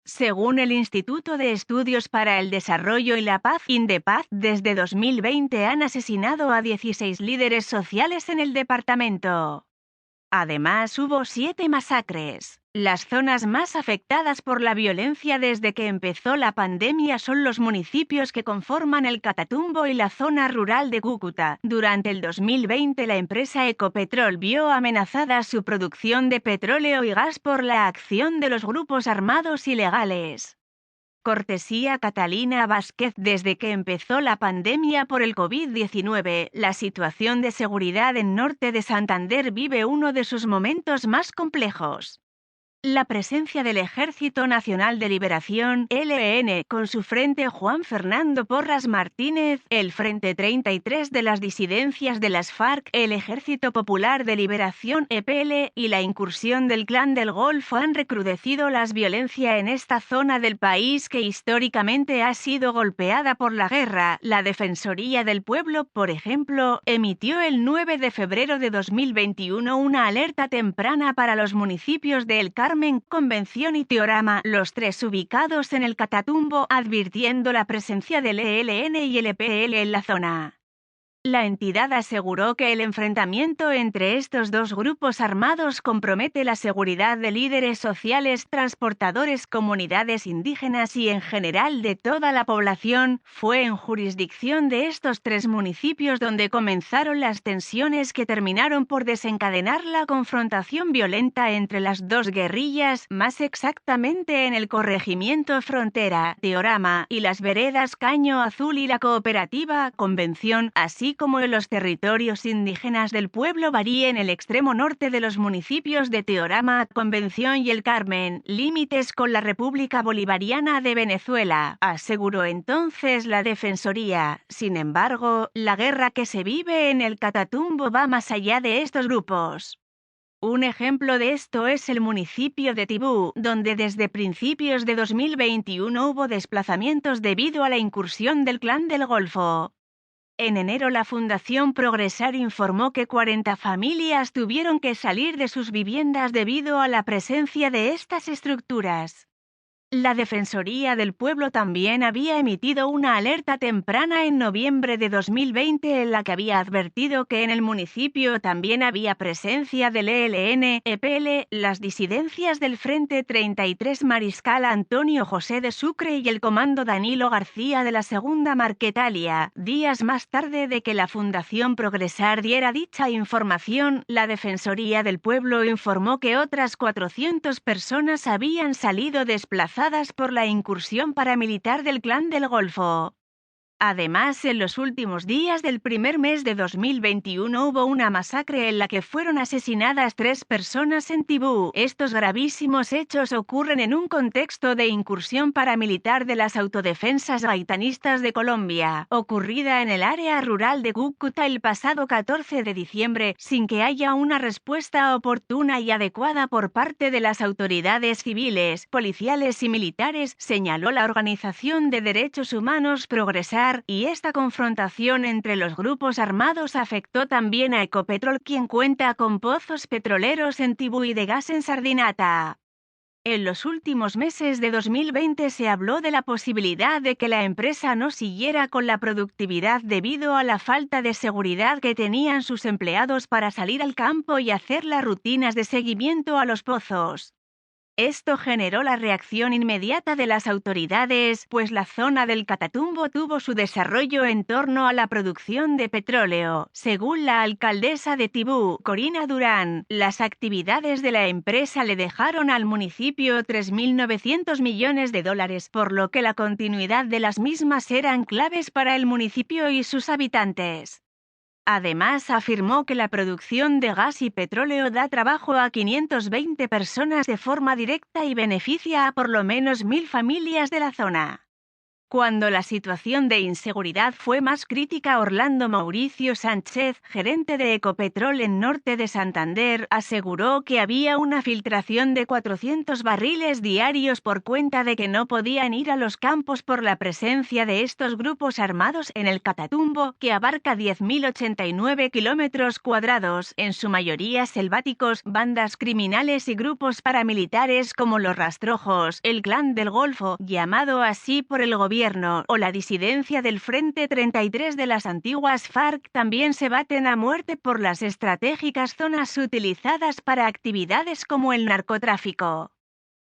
Según el Instituto de Estudios para el Desarrollo y la Paz, INDEPAZ, desde 2020 han asesinado a 16 líderes sociales en el departamento. Además, hubo 7 masacres. Las zonas más afectadas por la violencia desde que empezó la pandemia son los municipios que conforman el Catatumbo y la zona rural de Cúcuta. Durante el 2020, la empresa Ecopetrol vio amenazada su producción de petróleo y gas por la acción de los grupos armados ilegales. Cortesía Catalina Vázquez. Desde que empezó la pandemia por el COVID-19, la situación de seguridad en Norte de Santander vive uno de sus momentos más complejos. La presencia del Ejército Nacional de Liberación, ELN, con su frente Juan Fernando Porras Martínez, el Frente 33 de las disidencias de las FARC, el Ejército Popular de Liberación, EPL, y la incursión del Clan del Golfo han recrudecido la violencia en esta zona del país que históricamente ha sido golpeada por la guerra. La Defensoría del Pueblo, por ejemplo, emitió el 9 de febrero de 2021 una alerta temprana para los municipios de El Carmen, Convención y Teorama, los 3 ubicados en el Catatumbo, advirtiendo la presencia del ELN y el EPL en la zona. La entidad aseguró que el enfrentamiento entre estos dos grupos armados compromete la seguridad de líderes sociales, transportadores, comunidades indígenas y en general de toda la población. Fue en jurisdicción de estos 3 municipios donde comenzaron las tensiones que terminaron por desencadenar la confrontación violenta entre las dos guerrillas, más exactamente en el corregimiento Frontera, Teorama, y las veredas Caño Azul y la cooperativa Convención, así como en los territorios indígenas del pueblo Barí en el extremo norte de los municipios de Teorama, Convención y El Carmen, límites con la República Bolivariana de Venezuela, aseguró entonces la Defensoría. Sin embargo, la guerra que se vive en el Catatumbo va más allá de estos grupos. Un ejemplo de esto es el municipio de Tibú, donde desde principios de 2021 hubo desplazamientos debido a la incursión del Clan del Golfo. En enero la Fundación Progresar informó que 40 familias tuvieron que salir de sus viviendas debido a la presencia de estas estructuras. La Defensoría del Pueblo también había emitido una alerta temprana en noviembre de 2020 en la que había advertido que en el municipio también había presencia del ELN, EPL, las disidencias del Frente 33 Mariscal Antonio José de Sucre y el Comando Danilo García de la Segunda Marquetalia. Días más tarde de que la Fundación Progresar diera dicha información, la Defensoría del Pueblo informó que otras 400 personas habían salido desplazadas por la incursión paramilitar del Clan del Golfo. Además, en los últimos días del primer mes de 2021 hubo una masacre en la que fueron asesinadas 3 personas en Tibú. Estos gravísimos hechos ocurren en un contexto de incursión paramilitar de las autodefensas gaitanistas de Colombia, ocurrida en el área rural de Cúcuta el pasado 14 de diciembre, sin que haya una respuesta oportuna y adecuada por parte de las autoridades civiles, policiales y militares, señaló la Organización de Derechos Humanos Progresar. Y esta confrontación entre los grupos armados afectó también a Ecopetrol, quien cuenta con pozos petroleros en Tibú y de gas en Sardinata. En los últimos meses de 2020 se habló de la posibilidad de que la empresa no siguiera con la productividad debido a la falta de seguridad que tenían sus empleados para salir al campo y hacer las rutinas de seguimiento a los pozos. Esto generó la reacción inmediata de las autoridades, pues la zona del Catatumbo tuvo su desarrollo en torno a la producción de petróleo. Según la alcaldesa de Tibú, Corina Durán, las actividades de la empresa le dejaron al municipio $3.900 millones, por lo que la continuidad de las mismas eran claves para el municipio y sus habitantes. Además, afirmó que la producción de gas y petróleo da trabajo a 520 personas de forma directa y beneficia a por lo menos 1.000 familias de la zona. Cuando la situación de inseguridad fue más crítica, Orlando Mauricio Sánchez, gerente de Ecopetrol en Norte de Santander, aseguró que había una filtración de 400 barriles diarios por cuenta de que no podían ir a los campos por la presencia de estos grupos armados en el Catatumbo, que abarca 10.089 kilómetros cuadrados, en su mayoría selváticos, bandas criminales y grupos paramilitares como los Rastrojos, el Clan del Golfo, llamado así por el gobierno, o la disidencia del Frente 33 de las antiguas FARC, también se baten a muerte por las estratégicas zonas utilizadas para actividades como el narcotráfico.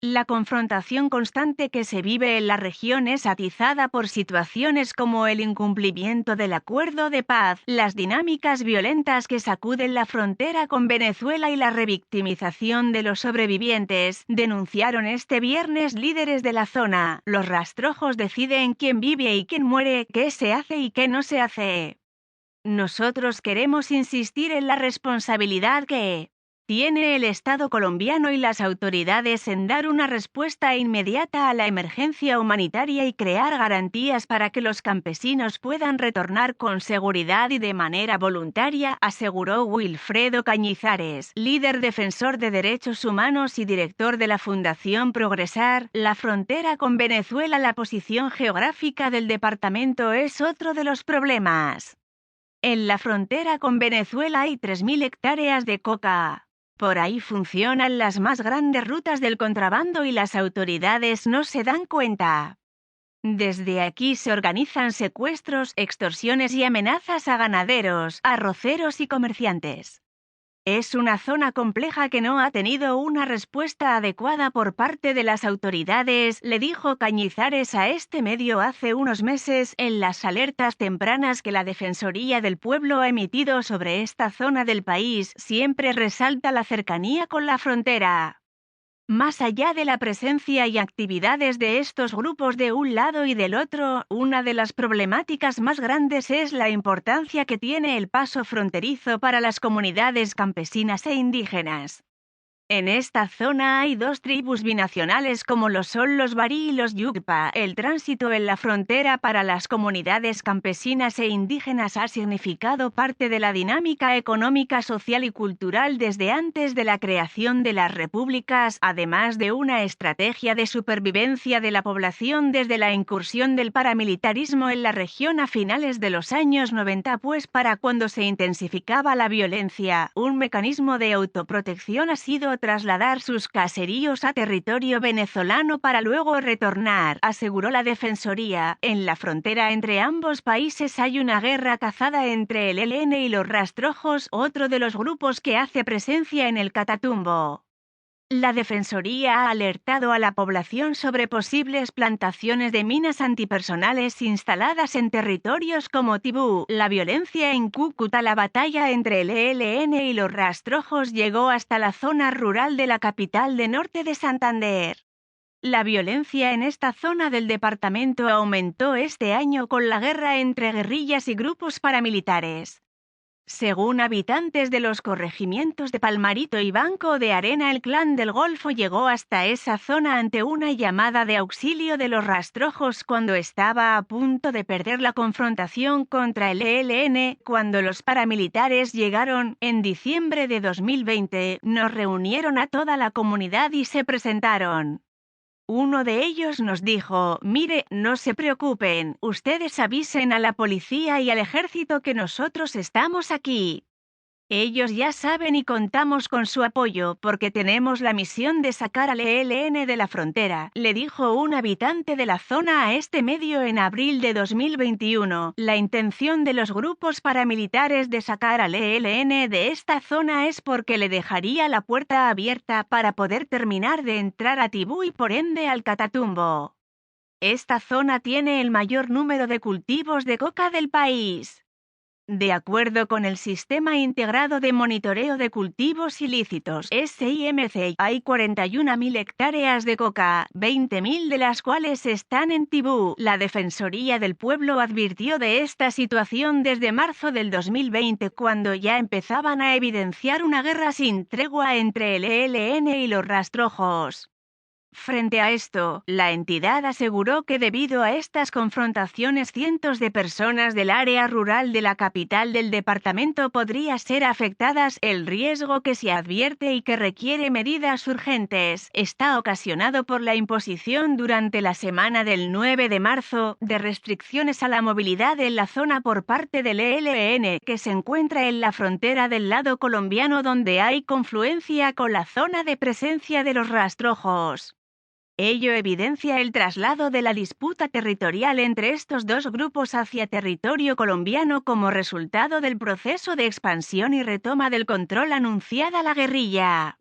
La confrontación constante que se vive en la región es atizada por situaciones como el incumplimiento del acuerdo de paz, las dinámicas violentas que sacuden la frontera con Venezuela y la revictimización de los sobrevivientes, denunciaron este viernes líderes de la zona. Los Rastrojos deciden quién vive y quién muere, qué se hace y qué no se hace. Nosotros queremos insistir en la responsabilidad que tiene el Estado colombiano y las autoridades en dar una respuesta inmediata a la emergencia humanitaria y crear garantías para que los campesinos puedan retornar con seguridad y de manera voluntaria, aseguró Wilfredo Cañizares, líder defensor de derechos humanos y director de la Fundación Progresar. La frontera con Venezuela. La posición geográfica del departamento es otro de los problemas. En la frontera con Venezuela hay 3.000 hectáreas de coca. Por ahí funcionan las más grandes rutas del contrabando y las autoridades no se dan cuenta. Desde aquí se organizan secuestros, extorsiones y amenazas a ganaderos, arroceros y comerciantes. Es una zona compleja que no ha tenido una respuesta adecuada por parte de las autoridades, le dijo Cañizares a este medio hace unos meses en las alertas tempranas que la Defensoría del Pueblo ha emitido sobre esta zona del país. Siempre resalta la cercanía con la frontera. Más allá de la presencia y actividades de estos grupos de un lado y del otro, una de las problemáticas más grandes es la importancia que tiene el paso fronterizo para las comunidades campesinas e indígenas. En esta zona hay dos tribus binacionales como lo son los Bari y los Yugpa. El tránsito en la frontera para las comunidades campesinas e indígenas ha significado parte de la dinámica económica, social y cultural desde antes de la creación de las repúblicas, además de una estrategia de supervivencia de la población desde la incursión del paramilitarismo en la región a finales de los años 90, pues para cuando se intensificaba la violencia, un mecanismo de autoprotección ha sido trasladar sus caseríos a territorio venezolano para luego retornar, aseguró la Defensoría. En la frontera entre ambos países hay una guerra cazada entre el ELN y los Rastrojos, otro de los grupos que hace presencia en el Catatumbo. La Defensoría ha alertado a la población sobre posibles plantaciones de minas antipersonales instaladas en territorios como Tibú. La violencia en Cúcuta. La batalla entre el ELN y los Rastrojos llegó hasta la zona rural de la capital de Norte de Santander. La violencia en esta zona del departamento aumentó este año con la guerra entre guerrillas y grupos paramilitares. Según habitantes de los corregimientos de Palmarito y Banco de Arena, el Clan del Golfo llegó hasta esa zona ante una llamada de auxilio de los Rastrojos cuando estaba a punto de perder la confrontación contra el ELN. Cuando los paramilitares llegaron, en diciembre de 2020, nos reunieron a toda la comunidad y se presentaron. Uno de ellos nos dijo: mire, no se preocupen, ustedes avisen a la policía y al ejército que nosotros estamos aquí. Ellos ya saben y contamos con su apoyo porque tenemos la misión de sacar al ELN de la frontera, le dijo un habitante de la zona a este medio en abril de 2021. La intención de los grupos paramilitares de sacar al ELN de esta zona es porque le dejaría la puerta abierta para poder terminar de entrar a Tibú y por ende al Catatumbo. Esta zona tiene el mayor número de cultivos de coca del país. De acuerdo con el Sistema Integrado de Monitoreo de Cultivos Ilícitos (SIMC), hay 41.000 hectáreas de coca, 20.000 de las cuales están en Tibú. La Defensoría del Pueblo advirtió de esta situación desde marzo del 2020, cuando ya empezaban a evidenciar una guerra sin tregua entre el ELN y los Rastrojos. Frente a esto, la entidad aseguró que debido a estas confrontaciones cientos de personas del área rural de la capital del departamento podrían ser afectadas. El riesgo que se advierte y que requiere medidas urgentes está ocasionado por la imposición durante la semana del 9 de marzo de restricciones a la movilidad en la zona por parte del ELN, que se encuentra en la frontera del lado colombiano donde hay confluencia con la zona de presencia de los rastrojos. Ello evidencia el traslado de la disputa territorial entre estos dos grupos hacia territorio colombiano como resultado del proceso de expansión y retoma del control anunciada la guerrilla.